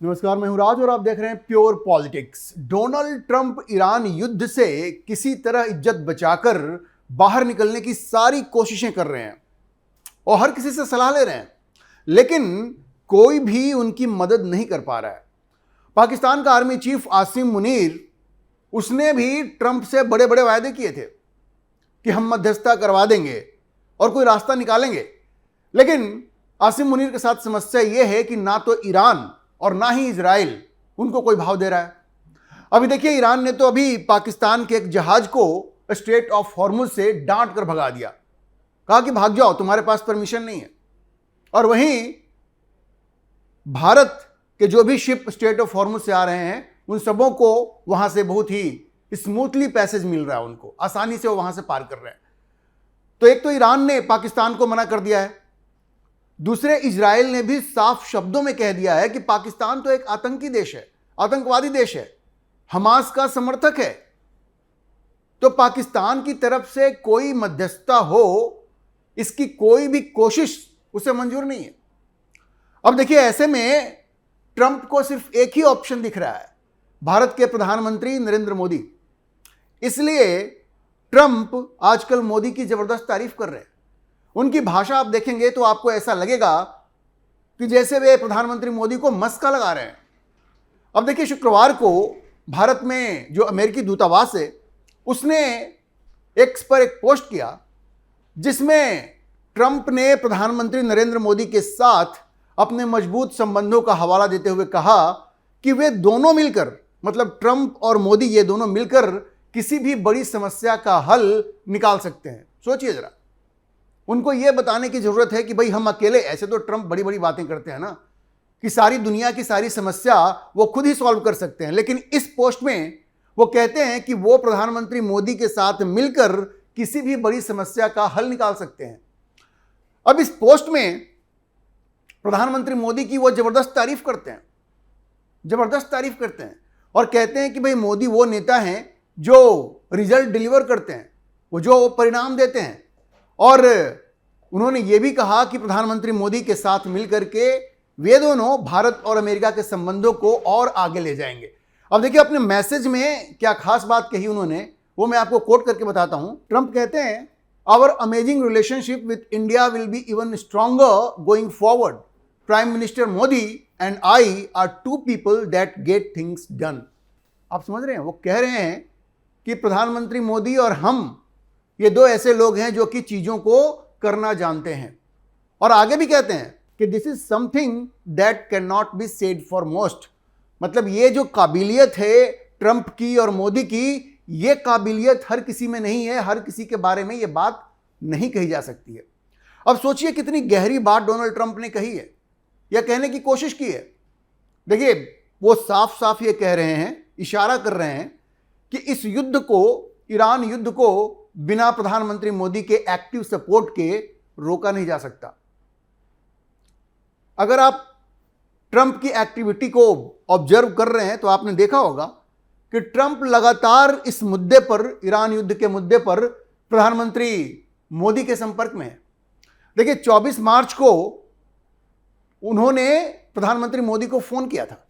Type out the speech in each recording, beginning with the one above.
नमस्कार, मैं हूं राज और आप देख रहे हैं pure politics. Donald Trump Iran युद्ध से किसी तरह इज्जत बचाकर बाहर निकलने की सारी कोशिशें कर रहे हैं और हर किसी से सलाह ले रहे हैं, लेकिन कोई भी उनकी मदद नहीं कर पा रहा है। पाकिस्तान का आर्मी चीफ आसिम मुनीर, उसने भी ट्रंप से बड़े बड़े वायदे किए थे कि हम मध्यस्थता करवा देंगे और कोई रास्ता निकालेंगे, लेकिन आसिम मुनीर के साथ समस्या यह है कि ना तो ईरान और ना ही इजराइल उनको कोई भाव दे रहा है। अभी देखिए, ईरान ने तो अभी पाकिस्तान के एक जहाज को स्ट्रेट ऑफ हॉर्मुज से डांट कर भगा दिया, कहा कि भाग जाओ, तुम्हारे पास परमिशन नहीं है। और वहीं भारत के जो भी शिप स्ट्रेट ऑफ हॉर्मुज से आ रहे हैं, उन सबों को वहां से बहुत ही स्मूथली पैसेज मिल रहा है, उनको आसानी से वो वहां से पार कर रहे हैं। तो एक तो ईरान ने पाकिस्तान को मना कर दिया है, दूसरे इजराइल ने भी साफ शब्दों में कह दिया है कि पाकिस्तान तो एक आतंकी देश है, आतंकवादी देश है, हमास का समर्थक है। तो पाकिस्तान की तरफ से कोई मध्यस्थता हो, इसकी कोई भी कोशिश उसे मंजूर नहीं है। अब देखिए, ऐसे में ट्रंप को सिर्फ एक ही ऑप्शन दिख रहा है, भारत के प्रधानमंत्री नरेंद्र मोदी। इसलिए ट्रंप आजकल मोदी की जबरदस्त तारीफ कर रहे हैं। उनकी भाषा आप देखेंगे तो आपको ऐसा लगेगा कि जैसे वे प्रधानमंत्री मोदी को मस्का लगा रहे हैं। अब देखिए, शुक्रवार को भारत में जो अमेरिकी दूतावास है, उसने एक्स पर एक पोस्ट किया जिसमें ट्रंप ने प्रधानमंत्री नरेंद्र मोदी के साथ अपने मजबूत संबंधों का हवाला देते हुए कहा कि वे दोनों मिलकर, मतलब ट्रंप और मोदी, ये दोनों मिलकर किसी भी बड़ी समस्या का हल निकाल सकते हैं। सोचिए जरा, उनको यह बताने की जरूरत है कि भाई हम अकेले, ऐसे तो ट्रंप बड़ी बड़ी बातें करते हैं ना कि सारी दुनिया की सारी समस्या वो खुद ही सॉल्व कर सकते हैं, लेकिन इस पोस्ट में वो कहते हैं कि वो प्रधानमंत्री मोदी के साथ मिलकर किसी भी बड़ी समस्या का हल निकाल सकते हैं। अब इस पोस्ट में प्रधानमंत्री मोदी की वो जबरदस्त तारीफ करते हैं, जबरदस्त तारीफ करते हैं और कहते हैं कि भाई मोदी वो नेता हैं जो रिजल्ट डिलीवर करते हैं, वो जो परिणाम देते हैं। और उन्होंने ये भी कहा कि प्रधानमंत्री मोदी के साथ मिलकर के वे दोनों भारत और अमेरिका के संबंधों को और आगे ले जाएंगे। अब देखिए, अपने मैसेज में क्या खास बात कही उन्होंने, वो मैं आपको कोट करके बताता हूं। ट्रंप कहते हैं, our amazing relationship with India will be even stronger going forward. Prime minister Modi and I are two people that get things done. आप समझ रहे हैं, वो कह रहे हैं कि प्रधानमंत्री मोदी और हम, ये दो ऐसे लोग हैं जो कि चीजों को करना जानते हैं। और आगे भी कहते हैं कि this is something that can not be said for most. मतलब ये जो काबिलियत है ट्रंप की और मोदी की, ये काबिलियत हर किसी में नहीं है, हर किसी के बारे में ये बात नहीं कही जा सकती है। अब सोचिए कितनी गहरी बात डोनाल्ड ट्रंप ने कही है या कहने की कोशिश की है। देखिए, वो साफ साफ ये कह रहे हैं, इशारा कर रहे हैं कि इस युद्ध को, ईरान युद्ध को बिना प्रधानमंत्री मोदी के एक्टिव सपोर्ट के रोका नहीं जा सकता। अगर आप ट्रंप की एक्टिविटी को ऑब्जर्व कर रहे हैं तो आपने देखा होगा कि ट्रंप लगातार इस मुद्दे पर, ईरान युद्ध के मुद्दे पर प्रधानमंत्री मोदी के संपर्क में है। देखिए, 24 मार्च को उन्होंने प्रधानमंत्री मोदी को फोन किया था।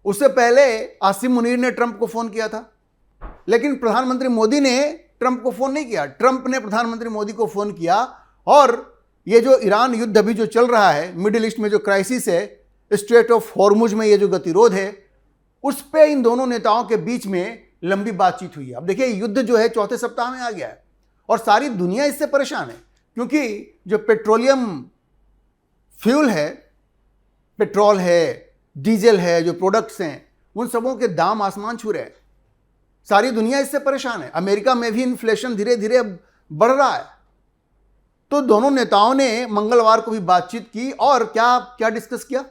उससे पहले आसिम मुनीर ने ट्रंप को फोन किया था, लेकिन प्रधानमंत्री मोदी ने ट्रंप को फोन नहीं किया। ट्रंप ने प्रधानमंत्री मोदी को फोन किया और ये जो ईरान युद्ध अभी जो चल रहा है, मिडिल ईस्ट में जो क्राइसिस है, स्ट्रेट ऑफ हॉर्मुज में ये जो गतिरोध है, उस पे इन दोनों नेताओं के बीच में लंबी बातचीत हुई है। अब देखिए, युद्ध जो है चौथे सप्ताह में आ गया है और सारी दुनिया इससे परेशान है, क्योंकि जो पेट्रोलियम फ्यूल है, पेट्रोल है, डीजल है, जो प्रोडक्ट्स हैं, उन सबों के दाम आसमान छू रहे हैं। सारी दुनिया इससे परेशान है। अमेरिका में भी इन्फ्लेशन धीरे धीरे बढ़ रहा है। तो दोनों नेताओं ने मंगलवार को भी बातचीत की और क्या क्या डिस्कस किया,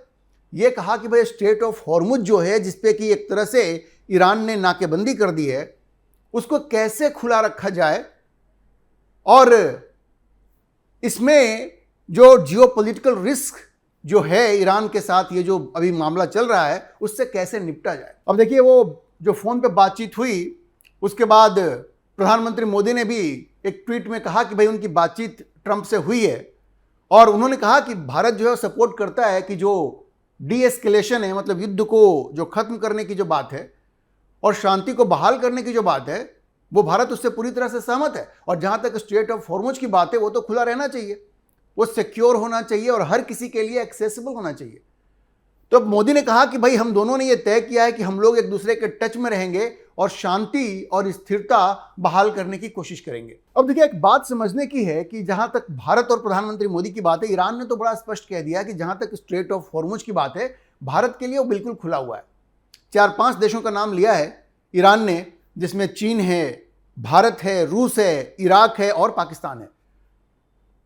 ये कहा कि भाई स्ट्रेट ऑफ हॉर्मुज जो है, जिसपे कि एक तरह से ईरान ने नाकेबंदी कर दी है, उसको कैसे खुला रखा जाए और इसमें जो जियोपॉलिटिकल रिस्क जो है ईरान के साथ, ये जो अभी मामला चल रहा है, उससे कैसे निपटा जाए। अब देखिए, वो जो फोन पे बातचीत हुई, उसके बाद प्रधानमंत्री मोदी ने भी एक ट्वीट में कहा कि भाई उनकी बातचीत ट्रंप से हुई है और उन्होंने कहा कि भारत जो है सपोर्ट करता है कि जो डी एस्केलेशन है, मतलब युद्ध को जो खत्म करने की जो बात है और शांति को बहाल करने की जो बात है, वो भारत उससे पूरी तरह से सहमत है। और जहां तक स्ट्रेट ऑफ हॉर्मुज की बात है, वो तो खुला रहना चाहिए, वो सिक्योर होना चाहिए और हर किसी के लिए एक्सेसिबल होना चाहिए। तो अब मोदी ने कहा कि भाई हम दोनों ने ये तय किया है कि हम लोग एक दूसरे के टच में रहेंगे और शांति और स्थिरता बहाल करने की कोशिश करेंगे। अब देखिए, एक बात समझने की है कि जहां तक भारत और प्रधानमंत्री मोदी की बात है, ईरान ने तो बड़ा स्पष्ट कह दिया कि जहां तक स्ट्रेट ऑफ हॉर्मुज की बात है, भारत के लिए वो बिल्कुल खुला हुआ है। 4-5 देशों का नाम लिया है ईरान ने, जिसमें चीन है, भारत है, रूस है, इराक है और पाकिस्तान है।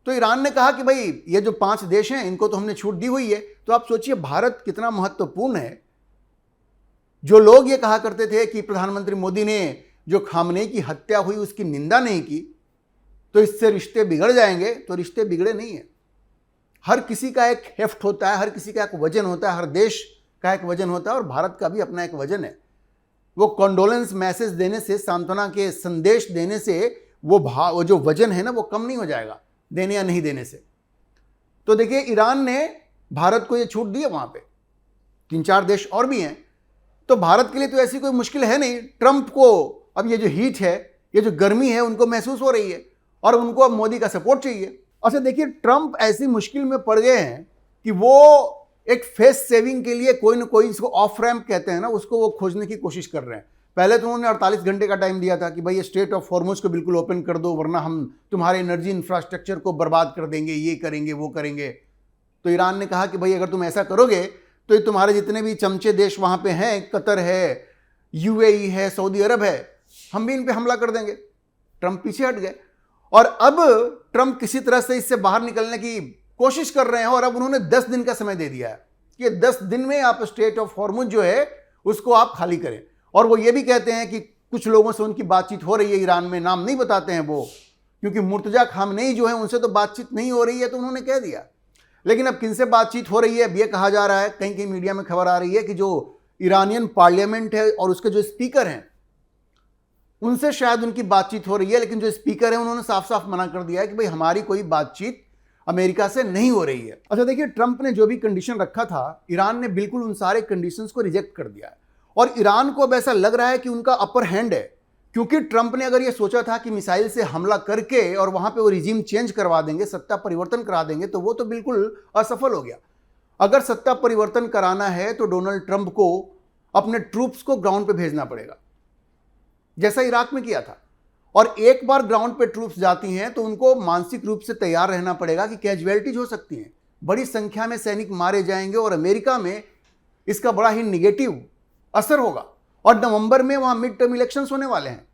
तो ईरान ने कहा कि भाई ये जो 5 देश हैं इनको तो हमने छूट दी हुई है। तो आप सोचिए भारत कितना महत्वपूर्ण है। जो लोग ये कहा करते थे कि प्रधानमंत्री मोदी ने जो खामनेई की हत्या हुई उसकी निंदा नहीं की तो इससे रिश्ते बिगड़ जाएंगे, तो रिश्ते बिगड़े नहीं है। हर किसी का एक हेफ्ट होता है, हर किसी का एक वजन होता है, हर देश का एक वजन होता है और भारत का भी अपना एक वजन है। वो कॉन्डोलेंस मैसेज देने से, सांत्वना के संदेश देने से वो जो वजन है ना, वो कम नहीं हो जाएगा देने या नहीं देने से। तो देखिए, ईरान ने भारत को ये छूट दी है, वहां पे 3-4 देश और भी हैं। तो भारत के लिए तो ऐसी कोई मुश्किल है नहीं। ट्रंप को अब ये जो हीट है, ये जो गर्मी है, उनको महसूस हो रही है और उनको अब मोदी का सपोर्ट चाहिए। अच्छा देखिए, ट्रंप ऐसी मुश्किल में पड़ गए हैं कि वो एक फेस सेविंग के लिए कोई ना कोई, इसको ऑफ रैम्प कहते हैं ना, उसको वो खोजने की कोशिश कर रहे हैं। पहले तो उन्होंने 48 घंटे का टाइम दिया था कि भाई ये स्ट्रेट ऑफ हॉर्मुज को बिल्कुल ओपन कर दो, वरना हम तुम्हारे एनर्जी इंफ्रास्ट्रक्चर को बर्बाद कर देंगे, ये करेंगे वो करेंगे। तो ईरान ने कहा कि भाई अगर तुम ऐसा करोगे तो ये तुम्हारे जितने भी चमचे देश वहां पे हैं, कतर है, यूएई है, सऊदी अरब है, हम भी इन पे हमला कर देंगे। ट्रंप पीछे हट गए और अब ट्रंप किसी तरह से इससे बाहर निकलने की कोशिश कर रहे हैं और अब उन्होंने 10 दिन का समय दे दिया है कि 10 दिन में आप स्ट्रेट ऑफ हॉर्मुज जो है उसको आप खाली करें। और वो ये भी कहते हैं कि कुछ लोगों से उनकी बातचीत हो रही है ईरान में, नाम नहीं बताते हैं वो, क्योंकि मुर्तजा खामनेई जो है उनसे तो बातचीत नहीं हो रही है, तो उन्होंने कह दिया। लेकिन अब किनसे बातचीत हो रही है, अब ये कहा जा रहा है, कहीं कहीं मीडिया में खबर आ रही है कि जो ईरानियन पार्लियामेंट है और उसके जो स्पीकर हैं उनसे शायद उनकी बातचीत हो रही है। लेकिन जो स्पीकर है उन्होंने साफ साफ मना कर दिया है कि भाई हमारी कोई बातचीत अमेरिका से नहीं हो रही है। अच्छा देखिए, ट्रंप ने जो भी कंडीशन रखा था, ईरान ने बिल्कुल उन सारे कंडीशंस को रिजेक्ट कर दिया है और ईरान को अब ऐसा लग रहा है कि उनका अपर हैंड है, क्योंकि ट्रंप ने अगर ये सोचा था कि मिसाइल से हमला करके और वहां पे वो रिजीम चेंज करवा देंगे, सत्ता परिवर्तन करा देंगे, तो वो तो बिल्कुल असफल हो गया। अगर सत्ता परिवर्तन कराना है तो डोनाल्ड ट्रंप को अपने ट्रूप्स को ग्राउंड पे भेजना पड़ेगा, जैसा इराक में किया था। और एक बार ग्राउंड पे ट्रूप्स जाती हैं तो उनको मानसिक रूप से तैयार रहना पड़ेगा कि कैजुअलिटीज हो सकती हैं, बड़ी संख्या में सैनिक मारे जाएंगे और अमेरिका में इसका बड़ा ही निगेटिव असर होगा। और नवंबर में वहां मिड टर्म इलेक्शंस होने वाले हैं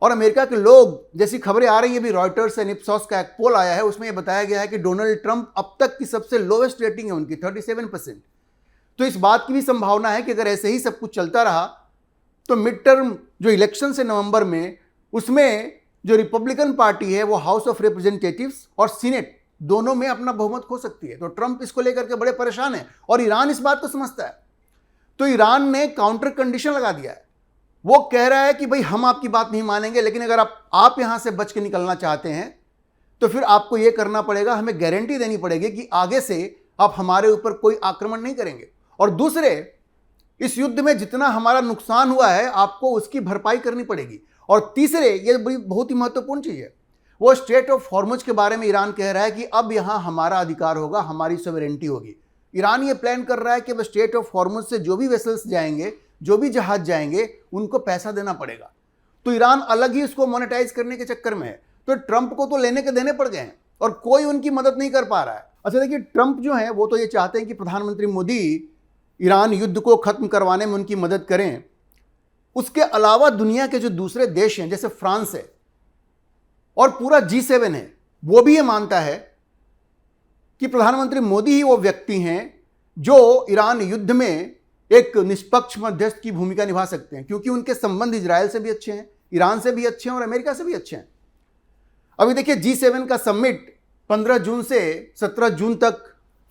और अमेरिका के लोग, जैसी खबरें आ रही है, भी रॉयटर्स एंड इप्सॉस का एक पोल आया है, उसमें यह बताया गया है कि डोनाल्ड ट्रंप अब तक की सबसे लोवेस्ट रेटिंग है उनकी, 37%। तो इस बात की भी संभावना है कि अगर ऐसे ही सब कुछ चलता रहा तो मिड टर्म जो इलेक्शन है नवंबर में, उसमें जो रिपब्लिकन पार्टी है वो हाउस ऑफ रिप्रेजेंटेटिव्स और सीनेट दोनों में अपना बहुमत खो सकती है। तो ट्रंप इसको लेकर के बड़े परेशान है और ईरान इस बात को समझता है। तो ईरान ने काउंटर कंडीशन लगा दिया है। वो कह रहा है कि भाई हम आपकी बात नहीं मानेंगे, लेकिन अगर आप यहां से बच के निकलना चाहते हैं तो फिर आपको यह करना पड़ेगा, हमें गारंटी देनी पड़ेगी कि आगे से आप हमारे ऊपर कोई आक्रमण नहीं करेंगे। और दूसरे, इस युद्ध में जितना हमारा नुकसान हुआ है आपको उसकी भरपाई करनी पड़ेगी। और तीसरे, ये बड़ी बहुत ही महत्वपूर्ण चीज है, वो स्ट्रेट ऑफ हॉर्मुज के बारे में ईरान कह रहा है कि अब यहां हमारा अधिकार होगा, हमारी सॉवरेनिटी होगी। ईरान ये प्लान कर रहा है कि अब स्ट्रेट ऑफ हॉर्मुज से जो भी वेसल्स जाएंगे, जो भी जहाज जाएंगे, उनको पैसा देना पड़ेगा। तो ईरान अलग ही उसको मोनेटाइज करने के चक्कर में है। तो ट्रंप को तो लेने के देने पड़ गए हैं और कोई उनकी मदद नहीं कर पा रहा है। अच्छा देखिए, ट्रंप जो है वो तो ये चाहते हैं कि प्रधानमंत्री मोदी ईरान युद्ध को खत्म करवाने में उनकी मदद करें। उसके अलावा दुनिया के जो दूसरे देश हैं, जैसे फ्रांस है और पूरा G7 है, वो भी ये मानता है कि प्रधानमंत्री मोदी ही वो व्यक्ति हैं जो ईरान युद्ध में एक निष्पक्ष मध्यस्थ की भूमिका निभा सकते हैं, क्योंकि उनके संबंध इजरायल से भी अच्छे हैं, ईरान से भी अच्छे हैं और अमेरिका से भी अच्छे हैं। अभी देखिए, G7 का समिट 15 जून से 17 जून तक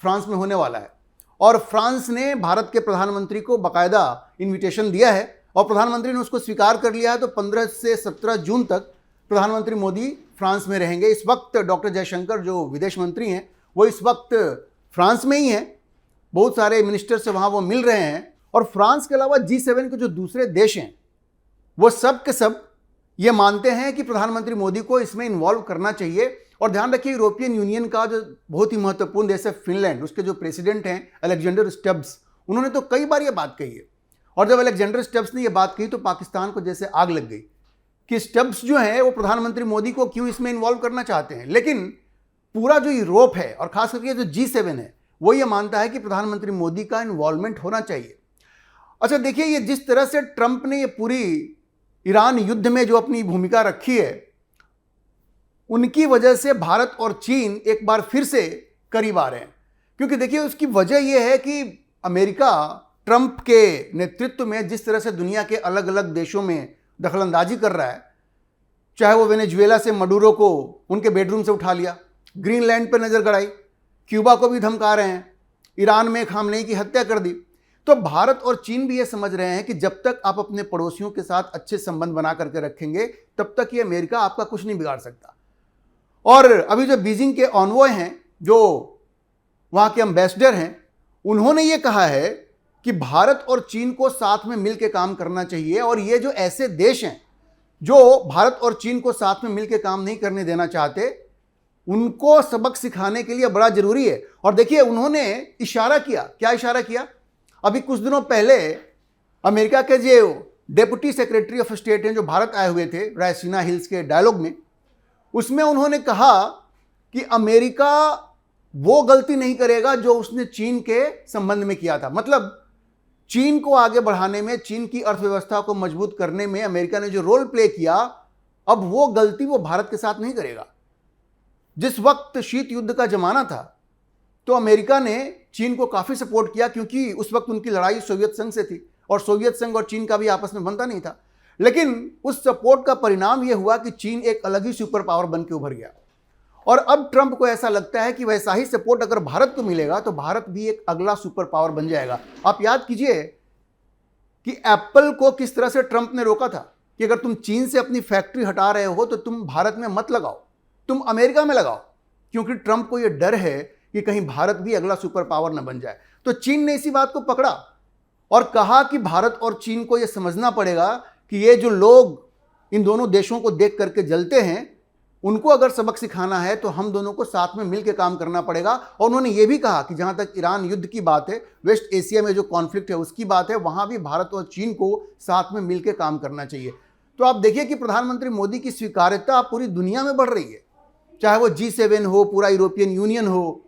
फ्रांस में होने वाला है और फ्रांस ने भारत के प्रधानमंत्री को बाकायदा इन्विटेशन दिया है और प्रधानमंत्री ने उसको स्वीकार कर लिया है। तो 15 से 17 जून तक प्रधानमंत्री मोदी फ्रांस में रहेंगे। इस वक्त डॉक्टर जयशंकर जो विदेश मंत्री हैं वो इस वक्त फ्रांस में ही हैं। बहुत सारे मिनिस्टर से वहाँ वो मिल रहे हैं। और फ्रांस के अलावा G7 के जो दूसरे देश हैं वो सब के सब ये मानते हैं कि प्रधानमंत्री मोदी को इसमें इन्वॉल्व करना चाहिए। और ध्यान रखिए, यूरोपियन यूनियन का जो बहुत ही महत्वपूर्ण देश है फिनलैंड, उसके जो प्रेसिडेंट हैं अलेक्जेंडर स्टब्स, उन्होंने तो कई बार ये बात कही है। और जब अलेक्जेंडर स्टब्स ने ये बात कही तो पाकिस्तान को जैसे आग लग गई कि स्टब्स जो है वो प्रधानमंत्री मोदी को क्यों इसमें इन्वॉल्व करना चाहते हैं। लेकिन पूरा जो यूरोप है और खास करके जो G7 है वो ये मानता है कि प्रधानमंत्री मोदी का इन्वॉल्वमेंट होना चाहिए। अच्छा देखिए, ये जिस तरह से ट्रंप ने ये पूरी ईरान युद्ध में जो अपनी भूमिका रखी है, उनकी वजह से भारत और चीन एक बार फिर से करीब आ रहे हैं। क्योंकि देखिए, उसकी वजह यह है कि अमेरिका ट्रंप के नेतृत्व में जिस तरह से दुनिया के अलग अलग देशों में दखलंदाजी कर रहा है, चाहे वो वेनेजुएला से मडूरो को उनके बेडरूम से उठा लिया, ग्रीनलैंड पर नजर गड़ाई, क्यूबा को भी धमका रहे हैं, ईरान में खामनेई की हत्या कर दी। तो भारत और चीन भी ये समझ रहे हैं कि जब तक आप अपने पड़ोसियों के साथ अच्छे संबंध बना करके रखेंगे तब तक ये अमेरिका आपका कुछ नहीं बिगाड़ सकता। और अभी जो बीजिंग के ऑनवॉय हैं, जो वहाँ के एम्बेसडर हैं, उन्होंने ये कहा है कि भारत और चीन को साथ में मिलकर काम करना चाहिए। और ये जो ऐसे देश हैं जो भारत और चीन को साथ में मिलकर काम नहीं करने देना चाहते, उनको सबक सिखाने के लिए बड़ा जरूरी है। और देखिए, उन्होंने इशारा किया, क्या इशारा किया? अभी कुछ दिनों पहले अमेरिका के जो डेप्यूटी सेक्रेटरी ऑफ स्टेट हैं, जो भारत आए हुए थे रायसीना हिल्स के डायलॉग में, उसमें उन्होंने कहा कि अमेरिका वो गलती नहीं करेगा जो उसने चीन के संबंध में किया था। मतलब चीन को आगे बढ़ाने में, चीन की अर्थव्यवस्था को मजबूत करने में अमेरिका ने जो रोल प्ले किया, अब वो गलती वो भारत के साथ नहीं करेगा। जिस वक्त शीत युद्ध का जमाना था तो अमेरिका ने चीन को काफी सपोर्ट किया, क्योंकि उस वक्त उनकी लड़ाई सोवियत संघ से थी और सोवियत संघ और चीन का भी आपस में बनता नहीं था। लेकिन उस सपोर्ट का परिणाम यह हुआ कि चीन एक अलग ही सुपर पावर बन के उभर गया। और अब ट्रंप को ऐसा लगता है कि वैसा ही सपोर्ट अगर भारत को मिलेगा तो भारत भी एक अगला सुपर पावर बन जाएगा। आप याद कीजिए कि एप्पल को किस तरह से ट्रंप ने रोका था कि अगर तुम चीन से अपनी फैक्ट्री हटा रहे हो तो तुम भारत में मत लगाओ, तुम अमेरिका में लगाओ, क्योंकि ट्रंप को यह डर है कि कहीं भारत भी अगला सुपर पावर न बन जाए। तो चीन ने इसी बात को पकड़ा और कहा कि भारत और चीन को यह समझना पड़ेगा कि ये जो लोग इन दोनों देशों को देख करके जलते हैं, उनको अगर सबक सिखाना है तो हम दोनों को साथ में मिलकर काम करना पड़ेगा। और उन्होंने ये भी कहा कि जहां तक ईरान युद्ध की बात है, वेस्ट एशिया में जो कॉन्फ्लिक्ट है उसकी बात है, वहां भी भारत और चीन को साथ में मिलकर काम करना चाहिए। तो आप देखिए कि प्रधानमंत्री मोदी की स्वीकार्यता पूरी दुनिया में बढ़ रही है, चाहे वो G7 हो, पूरा यूरोपियन यूनियन हो,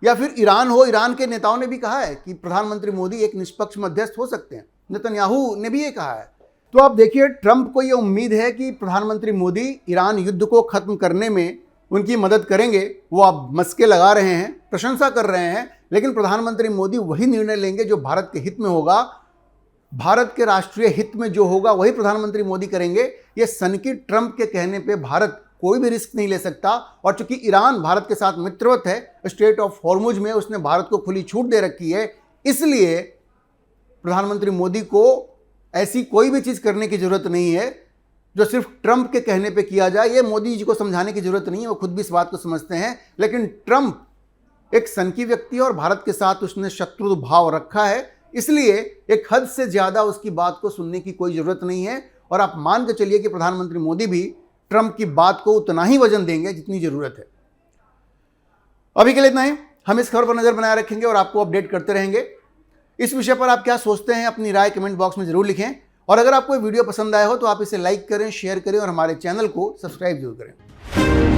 या फिर ईरान हो। ईरान के नेताओं ने भी कहा है कि प्रधानमंत्री मोदी एक निष्पक्ष मध्यस्थ हो सकते हैं, नेतन्याहू ने भी ये कहा है। तो आप देखिए, ट्रंप को ये उम्मीद है कि प्रधानमंत्री मोदी ईरान युद्ध को खत्म करने में उनकी मदद करेंगे। वो अब मस्के लगा रहे हैं, प्रशंसा कर रहे हैं, लेकिन प्रधानमंत्री मोदी वही निर्णय लेंगे जो भारत के हित में होगा। भारत के राष्ट्रीय हित में जो होगा वही प्रधानमंत्री मोदी करेंगे। ये सनकी ट्रंप के कहने पे भारत कोई भी रिस्क नहीं ले सकता। और चूंकि ईरान भारत के साथ मित्रवत है, स्ट्रेट ऑफ हॉर्मुज में उसने भारत को खुली छूट दे रखी है, इसलिए प्रधानमंत्री मोदी को ऐसी कोई भी चीज करने की जरूरत नहीं है जो सिर्फ ट्रंप के कहने पे किया जाए। ये मोदी जी को समझाने की जरूरत नहीं है, वो खुद भी इस बात को समझते हैं। लेकिन ट्रंप एक सनकी व्यक्ति है और भारत के साथ उसने शत्रु भाव रखा है, इसलिए एक हद से ज्यादा उसकी बात को सुनने की कोई जरूरत नहीं है। और आप मान के चलिए कि प्रधानमंत्री मोदी भी ट्रंप की बात को उतना ही वजन देंगे जितनी जरूरत है। अभी के लिए इतना ही। हम इस खबर पर नजर बनाए रखेंगे और आपको अपडेट करते रहेंगे। इस विषय पर आप क्या सोचते हैं, अपनी राय कमेंट बॉक्स में जरूर लिखें। और अगर आपको वीडियो पसंद आया हो तो आप इसे लाइक करें, शेयर करें और हमारे चैनल को सब्सक्राइब जरूर करें।